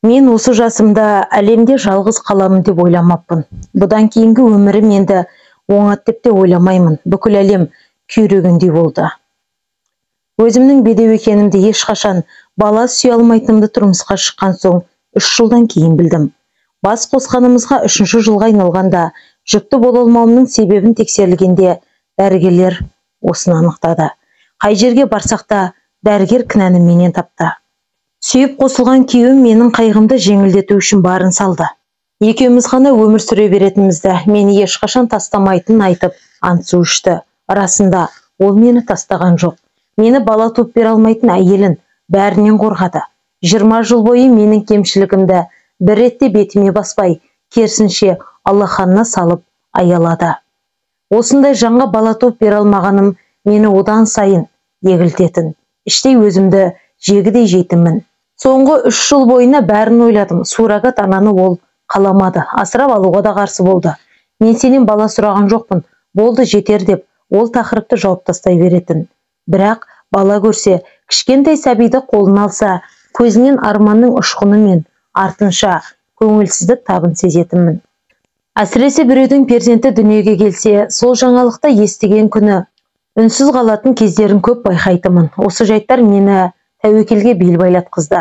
Мен осы жасымда әлемде жалғыз қаламын деп ойламаппын. Бұдан кейінгі өмірім енді оңады деп те ойламаймын. Бүкіл әлем күйрегендей болды. Өзімнің бедеу екенімді ешқашан бала сүйе алмайтынымды тұрмысқа шыққан соң 3 жылдан кейін білдім. Бас қосқанымызға 3-ші жылға айналғанда жүкті бола алмауымның себебін тексерілгенде дәрігерлер осыны анықтады. Қай жерге барсақ та дәрігер кінәні менен тапты. Сүйіп қосылған күйеуім менің қайғымды жеңілдету үшін барын салды. Екеуміз ғана өмір сүре беретінімізді мені ешқашан тастамайтынын айтып ант су ішті. Расында ол мені тастаған жоқ. Мені бала туып бере алмайтын әйелін бәрінен қорғады. 20 жыл бойы менің кемшілігімді бір ретте бетіме баспай, керісінше алақанына салып аялады. Осындай жанға бала туып бере алмағаным мені одан сайын егілтетін. Іштей өзімді жегідей жейтінмін. Соңғы 3 жыл бойына бәрін ойладым. Суррогат ананы ол қаламады. Асырап алуға да қарсы болды. Мен сенен бала сұраған жоқпын. Болды, жетер деп ол тақырыпты жауып тастай беретін. Бірақ бала көрсе, кішкентай сәбиді қолына алса, көзінен арманның ұшқыны мен артынша көңілсіздік табын сезетінмін. Әсіресе біреудің перзенті дүниеге келсе, сол жаңалықта естіген күні үнсіз қалатын кездерін көп байқайтымын. Осы жайттар мені тәуекелге бел байлатқызды.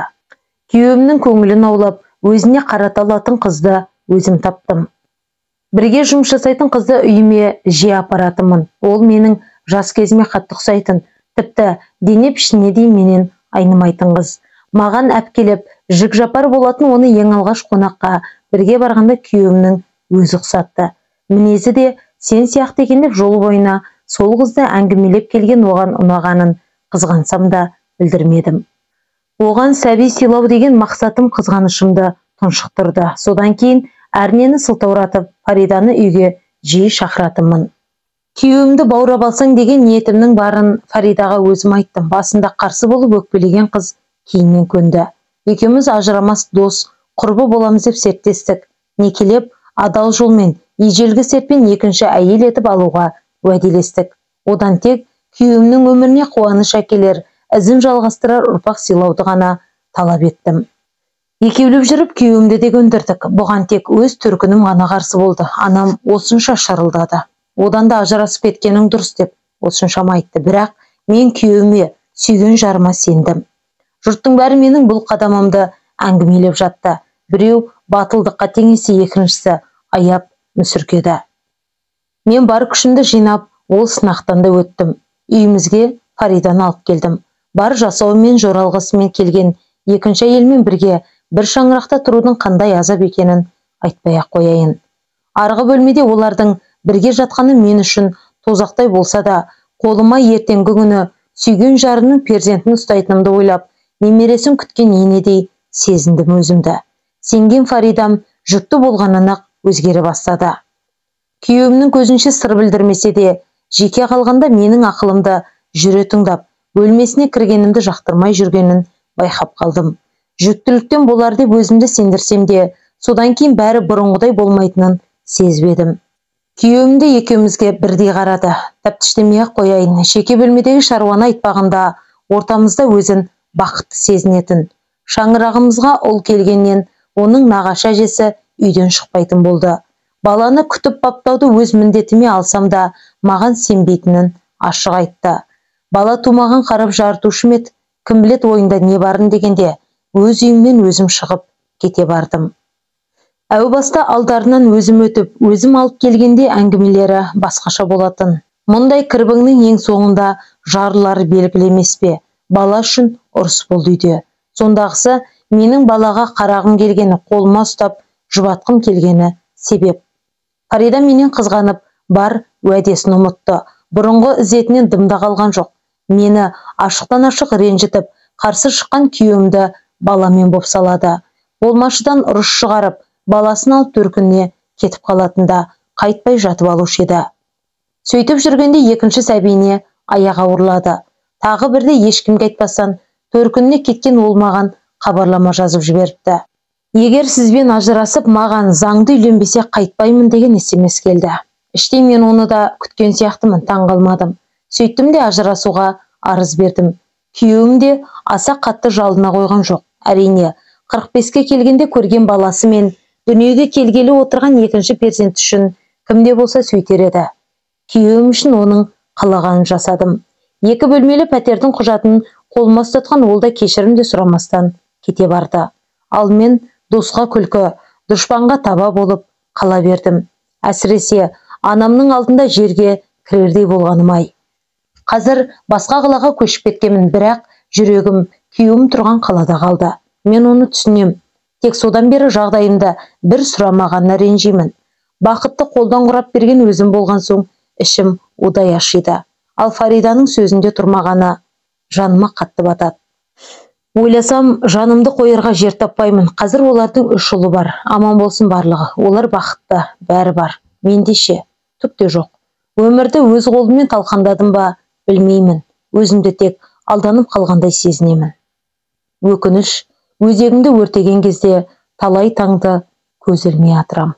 Күйеуімнің көңілін аулап, өзіне қарата алатын қызды өзім таптым. Бірге жұмыс жасайтын қызды үйіме жиі апаратымын. Ол менің жас кезіме қатты ұқсайтын, тіпті дене пішініне дейін менен айнымайтын қыз. Маған әпкелеп, жік-жапар болатын оны ең алғаш қонаққа бірге барғанда күйеуімнің өзі ұқсатты. Мінезі де сен сияқты екен деп жол бойына сол қызды әңгімелеп келген оған ұнағанын қызғансам да білдірмедім. Оған сәби сыйлау деген мақсатым қызғанышымды тұншықтырды. Содан кейін әрнені сылтауратып, Фариданы үйге жиі шақыратынмын. Күйеуімді баурап алсаң деген ниетімнің барын Фаридаға өзім айттым. Басында қарсы болып өкпелеген қыз кейіннен көнді. Екеуміз ажырамас дос, құрбы боламыз деп серттестік. Некелеп, адал жолмен, ежелгі сертпен екінші әйел етіп алуға уәделестік. Одан тек күйеуімнің өміріне қуаныш әкелер, ізін жалғастырар ұрпақ сыйлауды ғана талап еттім. Екеулеп жүріп күйеуімді де көндірдік. Бұған тек өз төркінім ғана қарсы болды. Анам осынша шырылдады. Одан да ажырасып кеткенің дұрыс деп осыншама айтты. Бірақ мен күйеуіме, сүйген жарыма сендім. Жұрттың бәрі менің бұл қадамымды әңгімелеп жатты. Біреу батылдыққа теңесе, екіншісі аяп мүсіркеді. Мен бар күшімді жинап, ол сынақтан да өттім. Үйімізге Фариданы алып келдім. Бар жасауымен жоралғысымен келген екінші әйелмен бірге бір шаңырақта тұрудың қандай азап екенін айтпай-ақ қояйын. Арғы бөлмеде олардың бірге жатқаны мен үшін тозақтай болса да, қолыма ертеңгі күні сүйген жарының перзентін ұстайтынымды ойлап, немересін күткен енедей сезіндім өзімді. Сенген Фаридам жүкті болғаннан-ақ өзгере бастады. Күйеуімнің көзінше сыр білдірмесе де, жеке қалғанда менің ақылымды жүре тыңдап, бөлмесіне кіргенімді жақтырмай жүргенін байқап қалдым. Жүктіліктен болар деп өзімді сендірсем де, содан кейін бәрі бұрынғыдай болмайтынын сезбедім. Күйеуімді екеумізге бірдей қарады. Тәптіштемей-ақ қояйын. Жеке бөлмедегі шаруаны айтпағанда, ортамызда өзін бақытты сезінетін. Шаңырағымызға ұл келгеннен оның нағашы әжесі үйден шықпайтын болды. Баланы күтіп баптауды өз міндетіме алсам да, маған сенбейтінін ашық айтты. Бала тумаған қарап жарытушым еді, кім білет ойында не барын дегенде, өз үйімнен өзім шығып кете бардым. Әу баста алдарынан өзім өтіп, өзім алып келгенде әңгімелері басқаша болатын. Мұндай кірбіңнің ең соңында жарлары белгілі емес пе? Бала үшін ұрыс болды үйде. Сондағысы менің балаға қарағым келгені, қолыма ұстап, жұбатқым келгені себеп. Фарида менен қызғанып, бар уәдесін ұмытты. Бұрынғы ізетінен дымда қалған жоқ. Мені ашықтан ашық ренжітіп, қарсы шыққан күйеуімді баламен боп салады. Болмашыдан ұрыс шығарып, баласын алып төркініне кетіп қалатында қайтпай жатып алушы еді. Сөйтіп жүргенде екінші сәбиіне аяқ ауырлады. Тағы бірде ешкімге айтпастан төркініне кеткен ол маған хабарлама жазып жіберіпті. Егер сізбен ажырасып, маған заңды үйленбесе қайтпаймын деген SMS келді. Іштей мен оны да күткен сияқтымын, таң қалмадым. Сөйттім де ажырасуға арыз бердім. Күйеуім де аса қатты жалына қойған жоқ. Әрине, 45-ке келгенде көрген баласы мен дүниеге келгелі отырған екінші перзент үшін кімде болса сөйтер еді. Күйеуім үшін оның қалағанын жасадым. 2 бөлмелі пәтердің құжатын қолыма ұстатқан ол да кешірім де сұрамастан кете барды. Ал мен досқа күлкі, дұшпанға таба болып қала бердім. Әсіресе анамның алдында жерге кірердей болғаным-ай. Қазір басқа қалаға көшіп кеткенмін, бірақ жүрегім күйеуім тұрған қалада қалды. Мен оны түсінем. Тек содан бері жағдайымды бір сұрамағанына ренжимін. Бақытты қолдан құрап берген өзім болған соң ішім удай ашиды. Ал Фариданың сөзінде тұрмағаны жаныма қатты батады. Ойласам, жанымды қойырға жер таппаймын. Қазір олардың 3 ұлы бар. Аман болсын барлығы. Олар бақытты, бәрі бар. Менде ше, түк те жоқ. Өмірді өз қолыммен талқандадым ба, білмеймін. Өзімді тек алданып қалғандай сезінемін. Өкініш, өзегімді өртеген кезде талай таңды көз ілмей атырам.